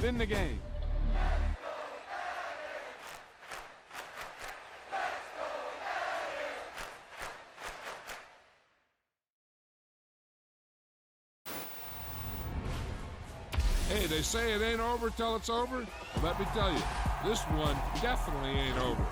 in the game. Hey, they say it ain't over till it's over. Let me tell you, this one definitely ain't over.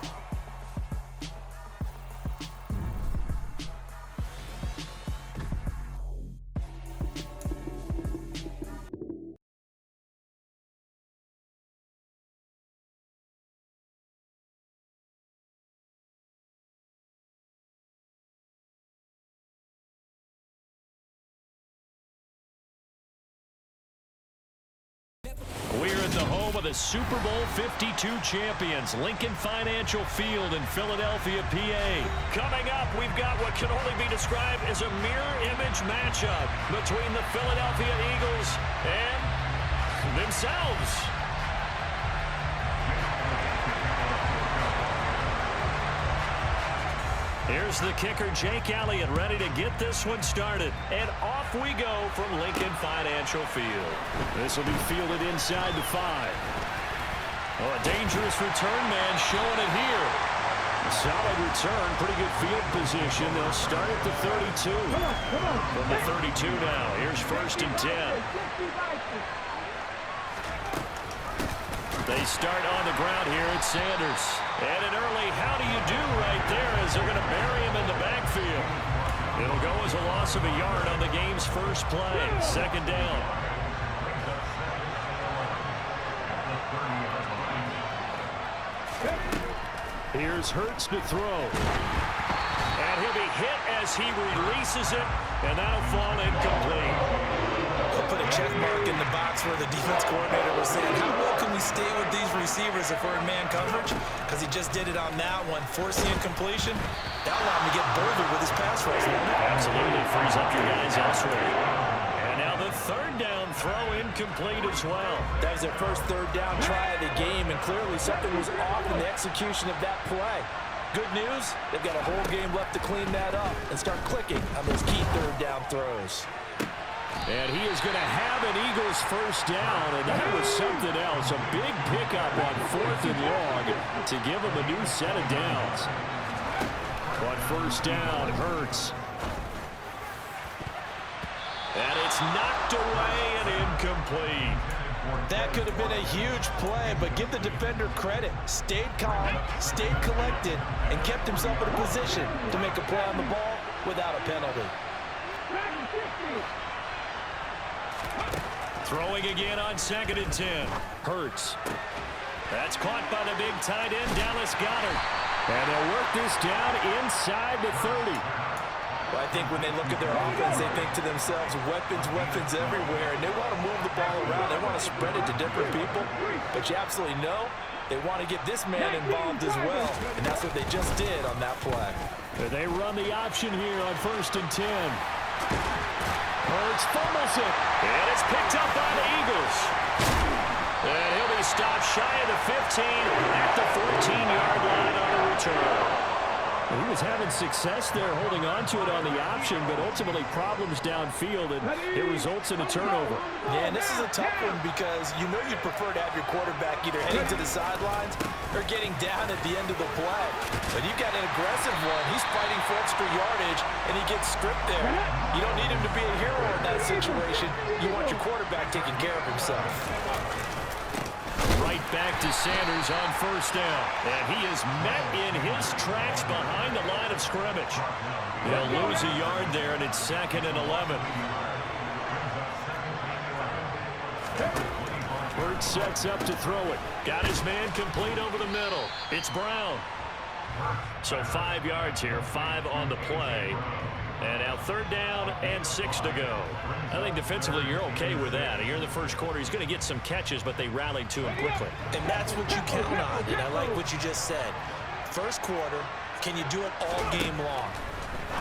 We're at the home of the Super Bowl 52 champions, Lincoln Financial Field in Philadelphia, PA. Coming up, we've got what can only be described as a mirror image matchup between the Philadelphia Eagles and themselves. Here's the kicker, Jake Elliott, ready to get this one started. And off we go from Lincoln Financial Field. This will be fielded inside the 5. Oh, a dangerous return man showing it here. Solid return, pretty good field position. They'll start at the 32. From the 32 now, here's 1st and 10. They start on the ground here at Sanders. And an early how do you do right there as they're going to bury him in the backfield. It'll go as a loss of a yard on the game's first play. 2nd down. Here's Hurts to throw. And he'll be hit as he releases it, and that'll fall incomplete. He'll put a check mark in the box where the defense coordinator was saying, how well can we stay with these receivers if we're in man coverage? Because he just did it on that one, forcing incompletion. That allowed him to get bolder with his pass rush. Absolutely frees up your guys elsewhere. And now the 3rd down throw incomplete as well. That was their first 3rd down try of the game, and clearly something was off in the execution of that play. Good news, they've got a whole game left to clean that up and start clicking on those key 3rd down throws. And he is going to have an Eagles first down, and that was something else. A big pickup on 4th and long to give him a new set of downs. But first down, Hurts. And it's knocked away and incomplete. That could have been a huge play, but give the defender credit. Stayed calm, stayed collected, and kept himself in a position to make a play on the ball without a penalty. Throwing again on 2nd and 10. Hurts. That's caught by the big tight end, Dallas Goedert. And they'll work this down inside the 30. Well, I think when they look at their offense, they think to themselves, weapons, weapons everywhere, and they want to move the ball around. They want to spread it to different people. But you absolutely know they want to get this man involved as well, and that's what they just did on that play. They run the option here on 1st and 10. Hurts fumbles it, and it's picked up by the Eagles. And he'll be stopped shy of the 15 at the 14-yard line on a return. He was having success there holding on to it on the option, but ultimately problems downfield, and it results in a turnover. Yeah, and this is a tough one because you know you'd prefer to have your quarterback either heading to the sidelines or getting down at the end of the play. But you've got an aggressive one. He's fighting for extra yardage, and he gets stripped there. You don't need him to be a hero in that situation. You want your quarterback taking care of himself. Right back to Sanders on first down. And he is met in his tracks behind the line of scrimmage. They'll lose a yard there, and it's 2nd and 11. Hurts sets up to throw it. Got his man complete over the middle. It's Brown. So 5 yards here, 5 on the play. And now 3rd down and 6 to go. I think defensively you're okay with that. Here in the first quarter, he's going to get some catches, but they rallied to him quickly. And that's what you count on, and I like what you just said. First quarter, can you do it all game long?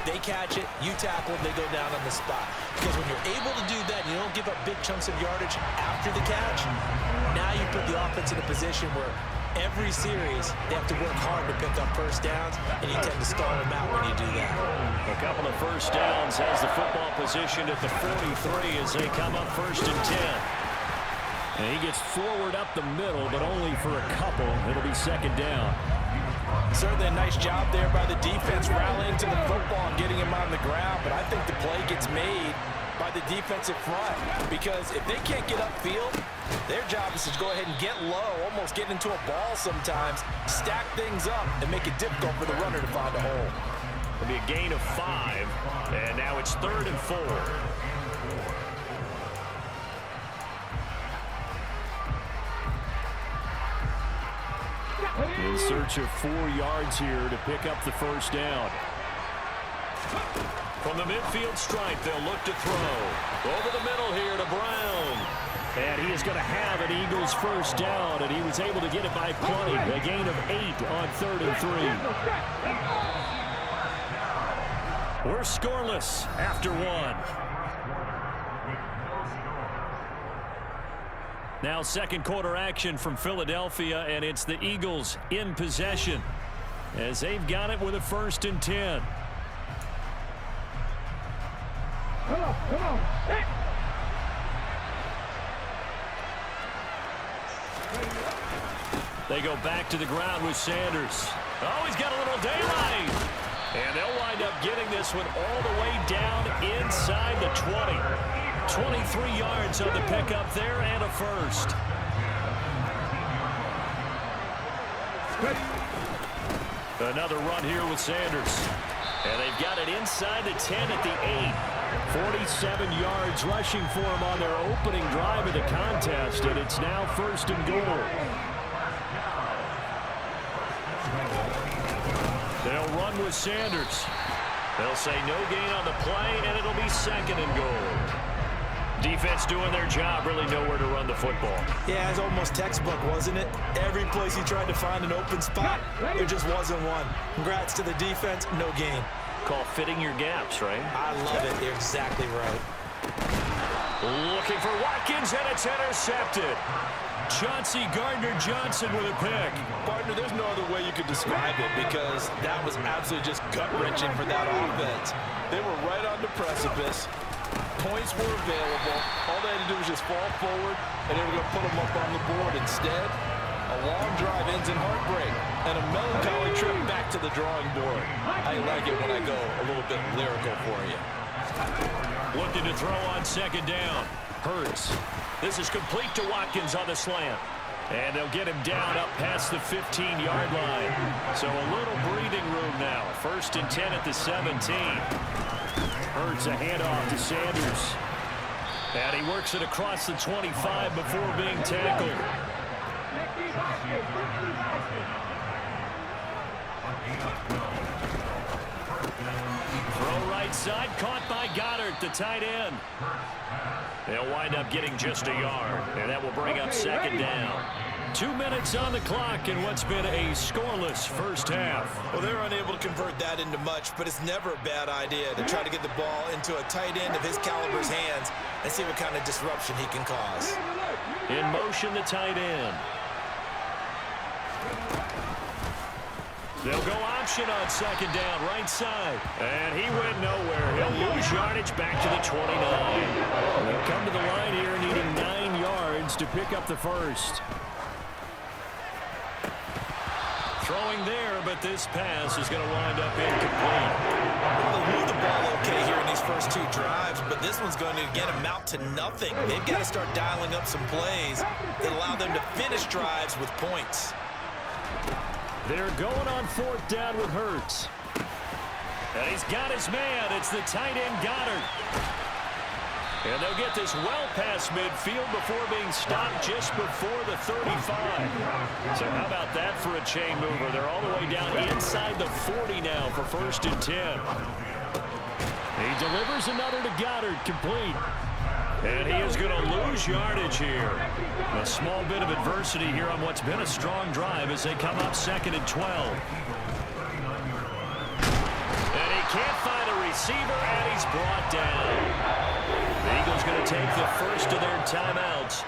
They catch it, you tackle it, they go down on the spot. Because when you're able to do that, you don't give up big chunks of yardage after the catch, now you put the offense in a position where every series, they have to work hard to pick up first downs, and you tend to stall them out when you do that. A couple of first downs has the football position at the 43 as they come up 1st and 10. And he gets forward up the middle, but only for a couple. It'll be second down. Certainly a nice job there by the defense rallying to the football and getting him on the ground, but I think the play gets made by the defensive front because if they can't get upfield, their job is to go ahead and get low, almost get into a ball sometimes, stack things up, and make it difficult for the runner to find a hole. It'll be a gain of 5, and now it's 3rd and 4. In search of 4 yards here to pick up the first down. From the midfield stripe, they'll look to throw. Over the middle here to Brown. And he is going to have an Eagles first down, and he was able to get it by plenty. A gain of 8 on 3rd and 3. We're scoreless after 1. Now second quarter action from Philadelphia, and it's the Eagles in possession as they've got it with a 1st and 10. Come on. Hey. They go back to the ground with Sanders. Oh, he's got a little daylight. And they'll wind up getting this one all the way down inside the 20. 23 yards on the pickup there and a first. Another run here with Sanders. And they've got it inside the 10 at the 8. 47 yards rushing for him on their opening drive of the contest, and it's now 1st and goal. They'll run with Sanders. They'll say no gain on the play, and it'll be 2nd and goal. Defense doing their job, really nowhere to run the football. Yeah, it's almost textbook, wasn't it? Every place he tried to find an open spot, there just wasn't one. Congrats to the defense, no gain. Call fitting your gaps, right? I love it. You're exactly right. Looking for Watkins, and it's intercepted. Chauncey Gardner-Johnson with a pick. Partner, there's no other way you could describe it because that was absolutely just gut-wrenching for that offense. They were right on the precipice. Points were available. All they had to do was just fall forward, and they were going to put them up on the board. Instead, a long drive ends in heartbreak and a melancholy trip back to the drawing board. I like it when I go a little bit lyrical for you. Looking to throw on 2nd down. Hurts. This is complete to Watkins on the slant. And they'll get him down up past the 15-yard line. So a little breathing room now. 1st and 10 at the 17. Hurts a handoff to Sanders. And he works it across the 25 before being tackled. Throw right side, caught by Goddard, the tight end. They'll wind up getting just a yard, and that will bring up 2nd down. 2 minutes on the clock in what's been a scoreless first half. Well, they're unable to convert that into much, but it's never a bad idea to try to get the ball into a tight end of his caliber's hands and see what kind of disruption he can cause. In motion, the tight end. They'll go option on 2nd down, right side. And he went nowhere. He'll lose yardage back to the 29. They'll come to the line here needing 9 yards to pick up the first. Throwing there, but this pass is going to wind up incomplete. Well, they moved the ball okay here in these first 2 drives, but this one's going to, again, amount to nothing. They've got to start dialing up some plays that allow them to finish drives with points. They're going on 4th down with Hurts. And he's got his man. It's the tight end Goddard. And they'll get this well past midfield before being stopped just before the 35. So how about that for a chain mover? They're all the way down inside the 40 now for 1st and 10. He delivers another to Goddard, complete. And he is going to lose yardage here. A small bit of adversity here on what's been a strong drive as they come up 2nd and 12. And he can't find a receiver, and he's brought down. The Eagles going to take the first of their timeouts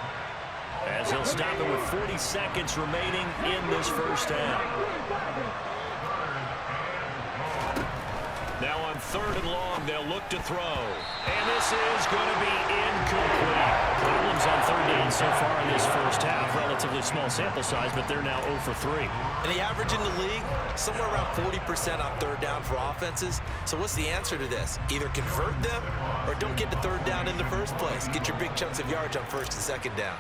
as they'll stop it with 40 seconds remaining in this first half. Now on 3rd and long. They'll look to throw. And this is going to be incomplete. Problems on 3rd down so far in this first half. Relatively small sample size, but they're now 0 for 3. And the average in the league, somewhere around 40% on 3rd down for offenses. So what's the answer to this? Either convert them or don't get to 3rd down in the first place. Get your big chunks of yards on 1st and 2nd down.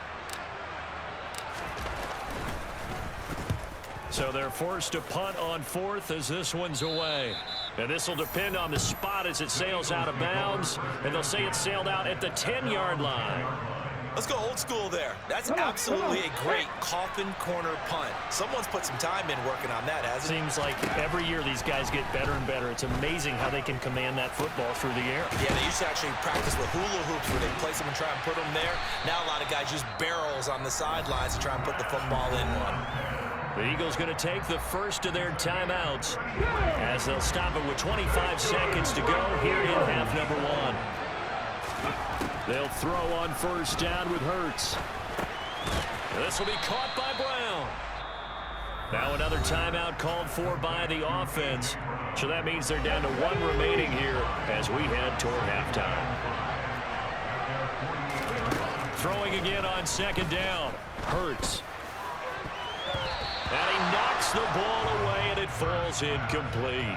So they're forced to punt on 4th as this one's away. And this will depend on the spot as it sails out of bounds. And they'll say it sailed out at the 10-yard line. Let's go old school there. That's absolutely a great coffin corner punt. Someone's put some time in working on that, hasn't it? Seems like every year these guys get better and better. It's amazing how they can command that football through the air. Yeah, they used to actually practice with hula hoops where they place them and try and put them there. Now a lot of guys use barrels on the sidelines to try and put the football in one. The Eagles going to take the first of their timeouts as they'll stop it with 25 seconds to go here in half number 1. They'll throw on 1st down with Hurts. This will be caught by Brown. Now another timeout called for by the offense. So that means they're down to 1 remaining here as we head toward halftime. Throwing again on 2nd down. Hurts. And he knocks the ball away, and it falls incomplete.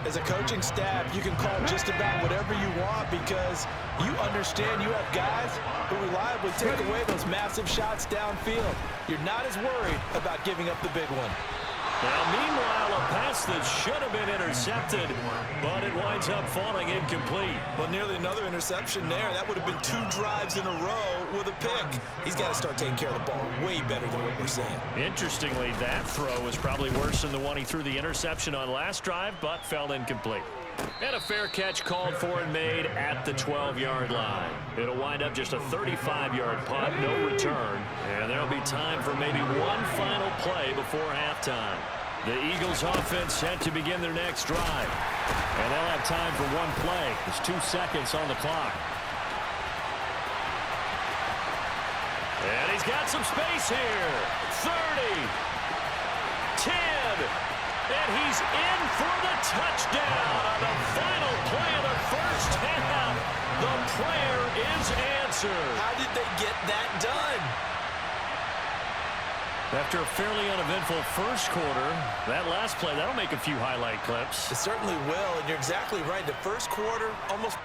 As a coaching staff, you can call just about whatever you want because you understand you have guys who reliably take away those massive shots downfield. You're not as worried about giving up the big one. Now, meanwhile, a pass that should have been intercepted, but it winds up falling incomplete. Well, nearly another interception there. That would have been 2 drives in a row with a pick. He's got to start taking care of the ball way better than what we're seeing. Interestingly, that throw was probably worse than the one he threw the interception on last drive, but fell incomplete. And a fair catch called for and made at the 12-yard line. It'll wind up just a 35-yard punt, no return. And there'll be time for maybe one final play before halftime. The Eagles offense set to begin their next drive. And they'll have time for one play. There's 2 seconds on the clock. And he's got some space here. 30. 10. And he's in for the touchdown on the final play of the first half. The prayer is answered. How did they get that done? After a fairly uneventful first quarter, that last play, that'll make a few highlight clips. It certainly will, and you're exactly right. The first quarter, almost